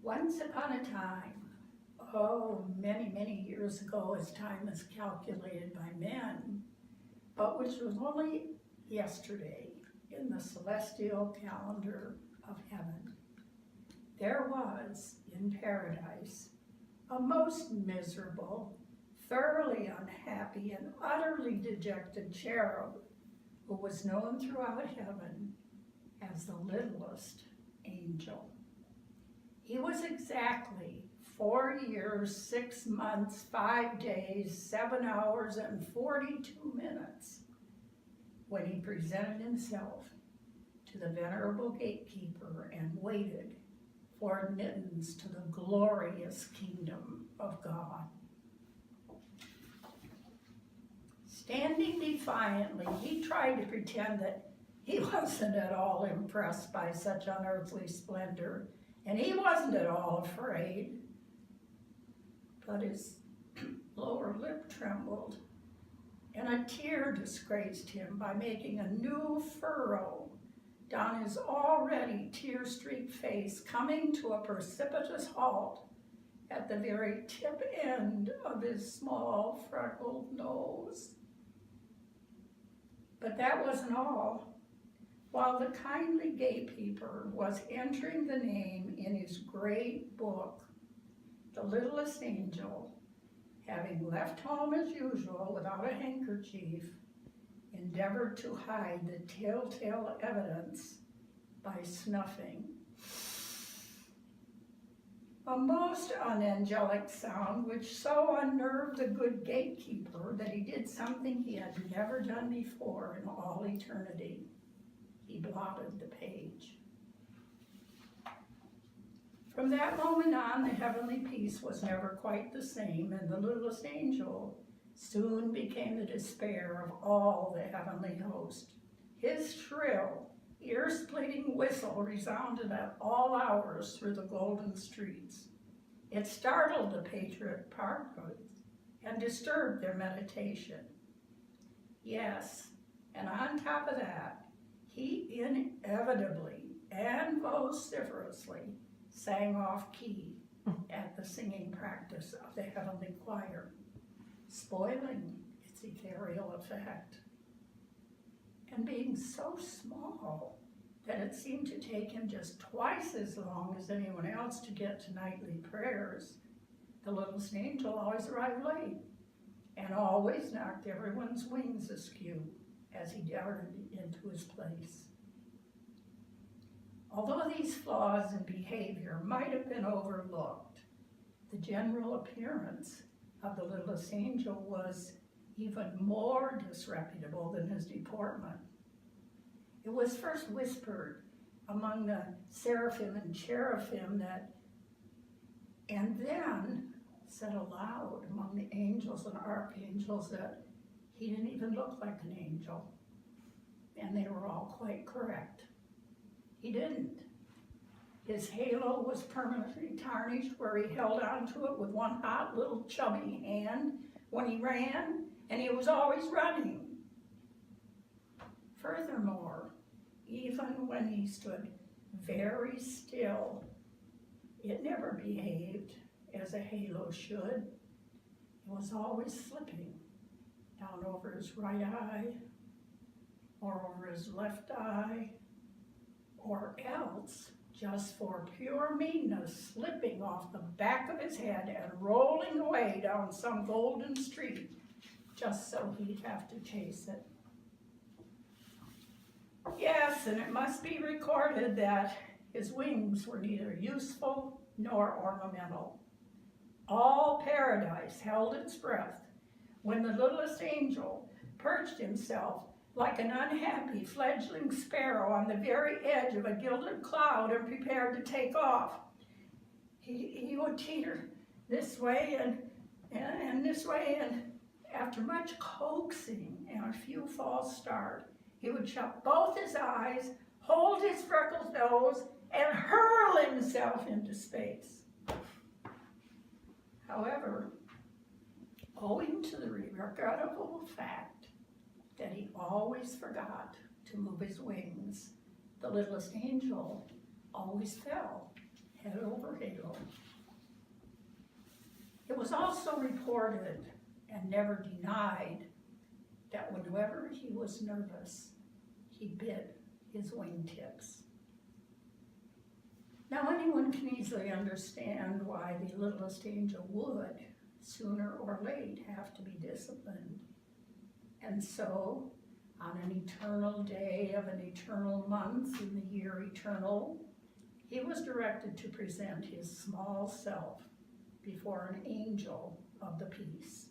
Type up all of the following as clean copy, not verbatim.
Once upon a time, oh, many, many years ago, as time is calculated by men, but which was only yesterday in the celestial calendar of heaven, there was in paradise a most miserable, thoroughly unhappy, and utterly dejected cherub who was known throughout heaven as the littlest angel. He was exactly 4 years, 6 months, 5 days, 7 hours, and 42 minutes when he presented himself to the venerable gatekeeper and waited for admittance to the glorious kingdom of God. Standing defiantly, he tried to pretend that he wasn't at all impressed by such unearthly splendor, and he wasn't at all afraid. But his lower lip trembled, and a tear disgraced him by making a new furrow down his already tear-streaked face, coming to a precipitous halt at the very tip end of his small freckled nose. But that wasn't all. While the kindly gatekeeper was entering the name in his great book, the littlest angel, having left home as usual without a handkerchief, endeavored to hide the telltale evidence by snuffing. A most unangelic sound which so unnerved the good gatekeeper that he did something he had never done before in all eternity. He blotted the page. From that moment on, the heavenly peace was never quite the same, and the littlest angel soon became the despair of all the heavenly host. His shrill, ear-splitting whistle resounded at all hours through the golden streets. It startled the patriot parkers and disturbed their meditation. Yes, and on top of that, he inevitably and vociferously sang off-key at the singing practice of the heavenly choir, spoiling its ethereal effect. And being so small that it seemed to take him just twice as long as anyone else to get to nightly prayers, the littlest angel always arrived late and always knocked everyone's wings askew as he darted into his place. Although these flaws in behavior might have been overlooked, the general appearance of the littlest angel was even more disreputable than his deportment. It was first whispered among the seraphim and cherubim and then said aloud among the angels and archangels that he didn't even look like an angel, and they were all quite correct. He didn't. His halo was permanently tarnished where he held onto it with one hot little chubby hand when he ran, and he was always running. Furthermore, even when he stood very still, it never behaved as a halo should. It was always slipping down over his right eye, or over his left eye, or else, just for pure meanness, slipping off the back of his head and rolling away down some golden street, just so he'd have to chase it. Yes, and it must be recorded that his wings were neither useful nor ornamental. All paradise held its breath when the littlest angel perched himself like an unhappy fledgling sparrow on the very edge of a gilded cloud and prepared to take off. He would teeter this way and this way, and after much coaxing and a few false starts, he would shut both his eyes, hold his freckled nose, and hurl himself into space. However, owing to the regrettable fact that he always forgot to move his wings, the littlest angel always fell head over heels. It was also reported and never denied that whenever he was nervous, he bit his wingtips. Now anyone can easily understand why the littlest angel would, sooner or late, have to be disciplined. And so, on an eternal day of an eternal month in the year eternal, he was directed to present his small self before an angel of the peace.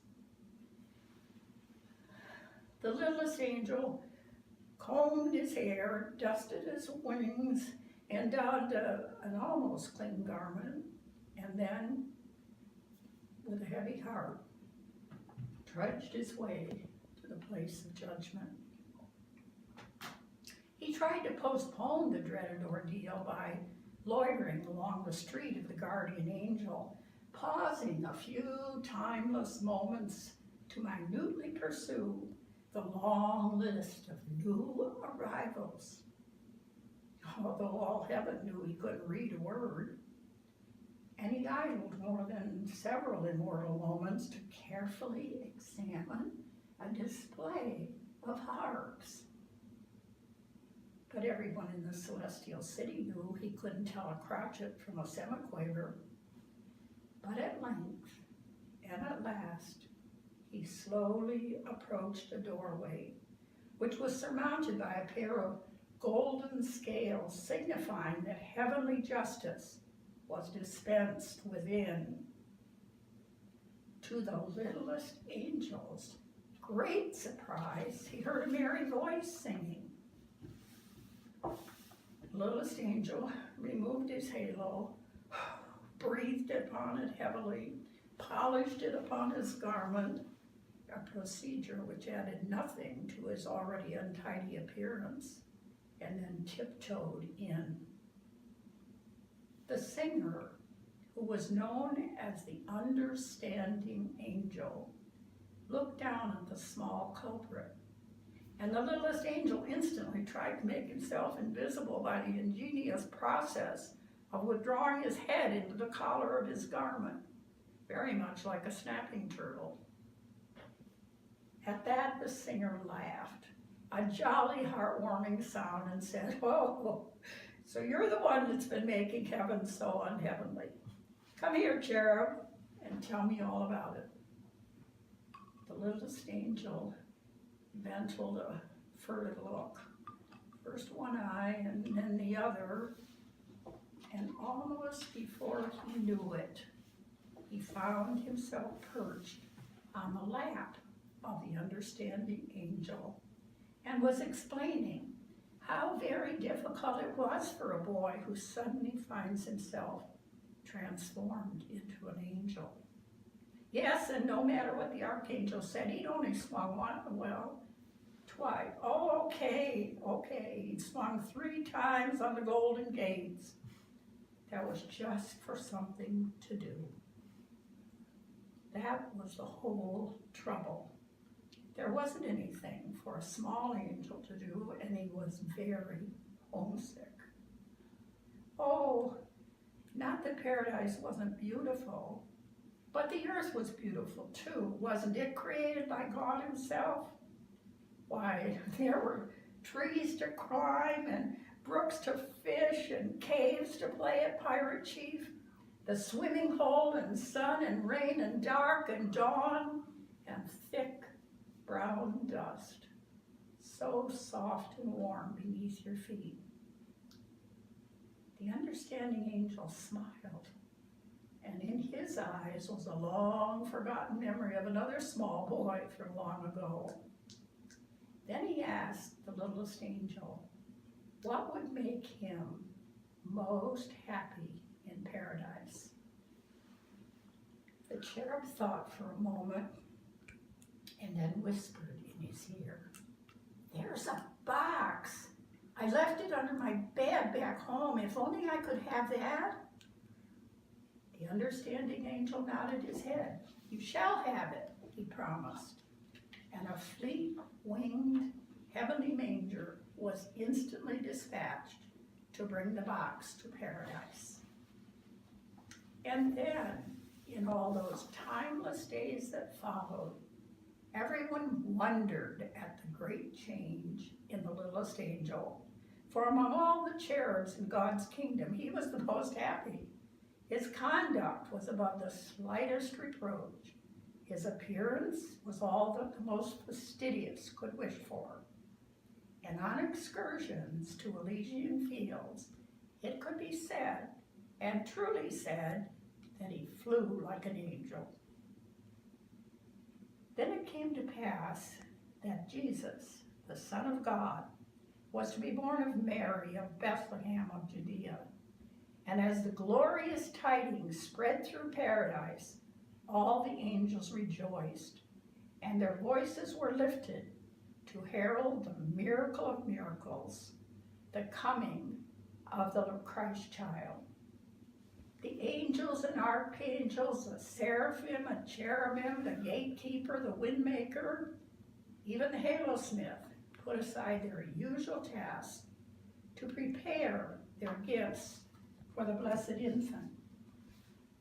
The littlest angel combed his hair, dusted his wings, and donned an almost clean garment, and then, with a heavy heart, trudged his way to the place of judgment. He tried to postpone the dreaded ordeal by loitering along the street of the guardian angel, pausing a few timeless moments to minutely pursue the long list of new arrivals. Although all heaven knew he couldn't read a word, and he idled more than several immortal moments to carefully examine a display of harps. But everyone in the celestial city knew he couldn't tell a crotchet from a semiquaver. But at length, and at last, he slowly approached a doorway, which was surmounted by a pair of golden scales signifying that heavenly justice was dispensed within. To the littlest angel's great surprise, he heard a merry voice singing. The littlest angel removed his halo, breathed upon it heavily, polished it upon his garment, a procedure which added nothing to his already untidy appearance, and then tiptoed in. The singer, who was known as the understanding angel, looked down at the small culprit, and the littlest angel instantly tried to make himself invisible by the ingenious process of withdrawing his head into the collar of his garment, very much like a snapping turtle. At that, the singer laughed, a jolly, heartwarming sound, and said, "Oh, so you're the one that's been making heaven so unheavenly. Come here, cherub, and tell me all about it." The littlest angel ventiled a furtive look, first one eye and then the other, and almost before he knew it, he found himself perched on the lap of the understanding angel and was explaining how very difficult it was for a boy who suddenly finds himself transformed into an angel. Yes, and no matter what the archangel said, he'd only swung twice. Oh, okay, he'd swung 3 times on the golden gates. That was just for something to do. That was the whole trouble. There wasn't anything for a small angel to do, and he was very homesick. Oh, not that paradise wasn't beautiful, but the earth was beautiful too. Wasn't it created by God himself? Why, there were trees to climb and brooks to fish and caves to play at pirate chief, the swimming hole and sun and rain and dark and dawn and thick brown dust, so soft and warm beneath your feet. The understanding angel smiled, and in his eyes was a long forgotten memory of another small boy from long ago. Then he asked the littlest angel what would make him most happy in paradise. The cherub thought for a moment and then whispered in his ear, "There's a box. I left it under my bed back home. If only I could have that." The understanding angel nodded his head. "You shall have it," he promised. And a fleet-winged heavenly manger was instantly dispatched to bring the box to paradise. And then, in all those timeless days that followed, everyone wondered at the great change in the littlest angel. For among all the cherubs in God's kingdom, he was the most happy. His conduct was above the slightest reproach. His appearance was all that the most fastidious could wish for. And on excursions to Elysian fields, it could be said, and truly said, that he flew like an angel. Then it came to pass that Jesus, the Son of God, was to be born of Mary of Bethlehem of Judea. And as the glorious tidings spread through paradise, all the angels rejoiced, and their voices were lifted to herald the miracle of miracles, the coming of the Christ child. The angels and archangels, the seraphim and cherubim, the gatekeeper, the wind maker, even the halo smith, put aside their usual tasks to prepare their gifts for the blessed infant.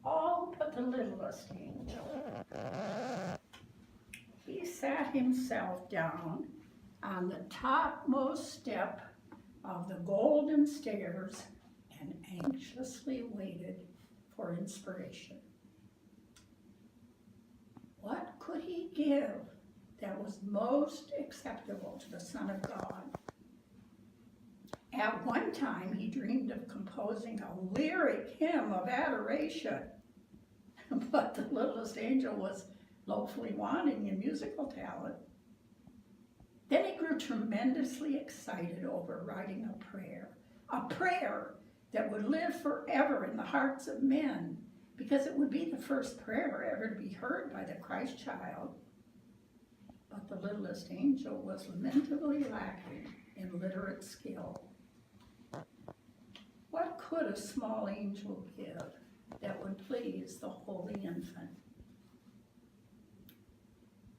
All but the littlest angel. He sat himself down on the topmost step of the golden stairs and anxiously waited for inspiration. What could he give that was most acceptable to the Son of God? At one time, he dreamed of composing a lyric hymn of adoration, but the littlest angel was woefully wanting in musical talent. Then he grew tremendously excited over writing a prayer that would live forever in the hearts of men, because it would be the first prayer ever to be heard by the Christ child. But the littlest angel was lamentably lacking in literate skill. What could a small angel give that would please the holy infant?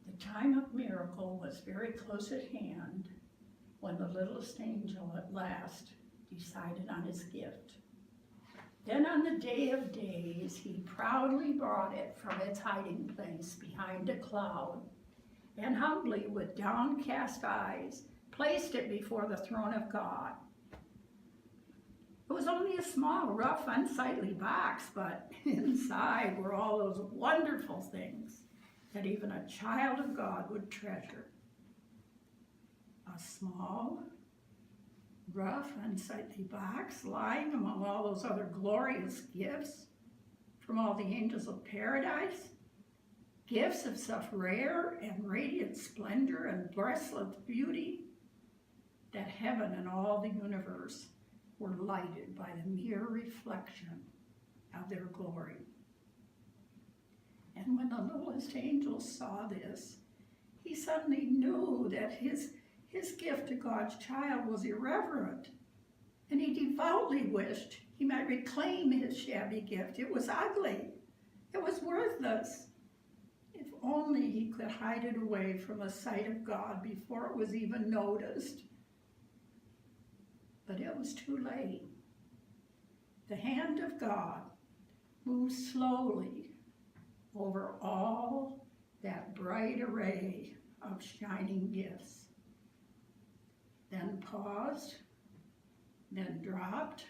The time of miracle was very close at hand when the littlest angel at last decided on his gift. Then on the day of days, he proudly brought it from its hiding place behind a cloud, and humbly, with downcast eyes, placed it before the throne of God. It was only a small, rough, unsightly box, but inside were all those wonderful things that even a child of God would treasure. A small, rough, unsightly box lying among all those other glorious gifts from all the angels of paradise, gifts of such rare and radiant splendor and breathless beauty that heaven and all the universe were lighted by the mere reflection of their glory. And when the littlest angel saw this, he suddenly knew that his gift to God's child was irreverent, and he devoutly wished he might reclaim his shabby gift. It was ugly. It was worthless. If only he could hide it away from the sight of God before it was even noticed. But it was too late. The hand of God moved slowly over all that bright array of shining gifts, then paused, then dropped,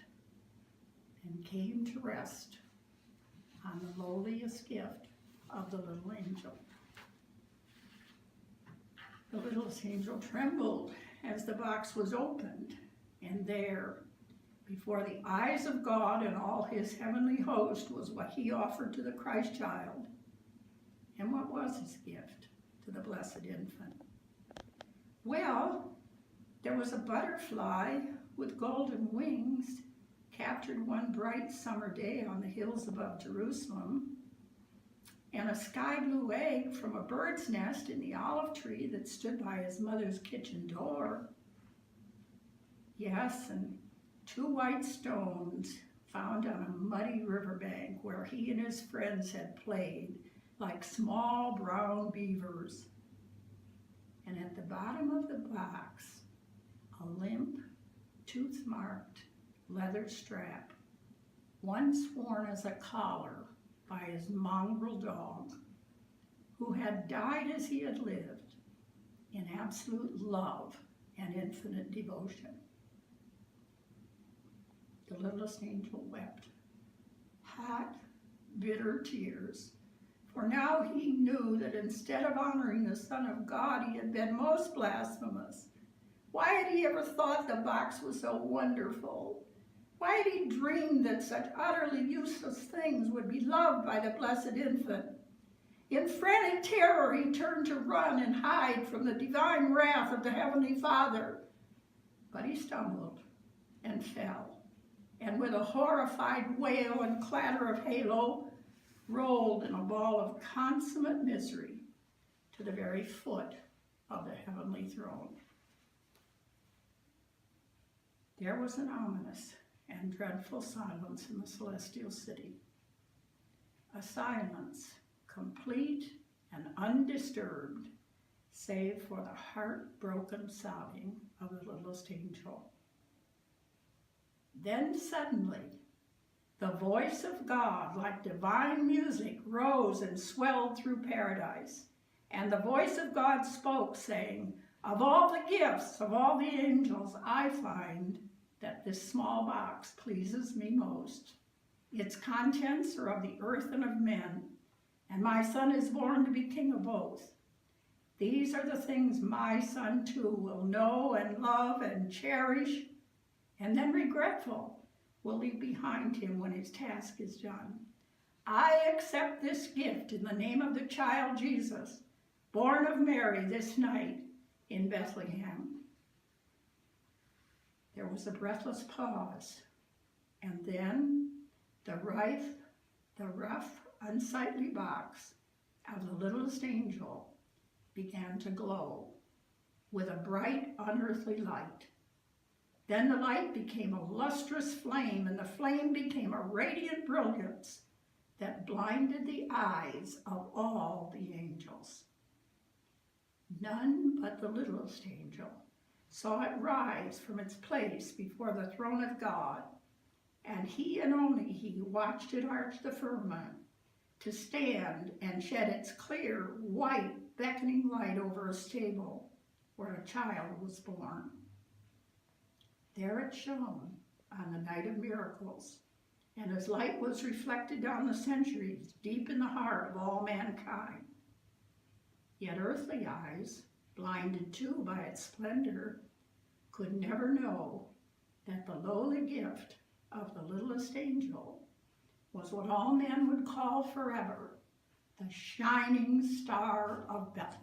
and came to rest on the lowliest gift of the little angel. The littlest angel trembled as the box was opened, and there, before the eyes of God and all his heavenly host, was what he offered to the Christ child. And what was his gift to the blessed infant? Well, there was a butterfly with golden wings, captured one bright summer day on the hills above Jerusalem, and a sky blue egg from a bird's nest in the olive tree that stood by his mother's kitchen door. Yes, and 2 white stones found on a muddy riverbank where he and his friends had played like small brown beavers. And at the bottom of the box, a limp, tooth-marked leather strap once worn as a collar by his mongrel dog, who had died as he had lived, in absolute love and infinite devotion. The littlest angel wept hot, bitter tears, for now he knew that instead of honoring the Son of God, he had been most blasphemous. Why had he ever thought the box was so wonderful? Why had he dreamed that such utterly useless things would be loved by the blessed infant? In frantic terror, he turned to run and hide from the divine wrath of the Heavenly Father. But he stumbled and fell, and with a horrified wail and clatter of halo, rolled in a ball of consummate misery to the very foot of the heavenly throne. There was an ominous and dreadful silence in the celestial city, a silence complete and undisturbed, save for the heartbroken sobbing of the littlest angel. Then suddenly, the voice of God, like divine music, rose and swelled through paradise. And the voice of God spoke, saying, "Of all the gifts of all the angels, I find that this small box pleases me most. Its contents are of the earth and of men, and my Son is born to be king of both. These are the things my Son too will know and love and cherish, and then regretful will leave behind him when his task is done. I accept this gift in the name of the child Jesus, born of Mary this night in Bethlehem." There was a breathless pause, and then the rough, unsightly box of the littlest angel began to glow with a bright, unearthly light. Then the light became a lustrous flame, and the flame became a radiant brilliance that blinded the eyes of all the angels. None but the littlest angel saw it rise from its place before the throne of God, and he and only he watched it arch the firmament to stand and shed its clear, white, beckoning light over a stable where a child was born. There it shone on the night of miracles, and as light was reflected down the centuries deep in the heart of all mankind. Yet earthly eyes, blinded too by its splendor, could never know that the lowly gift of the littlest angel was what all men would call forever the shining star of Bethlehem.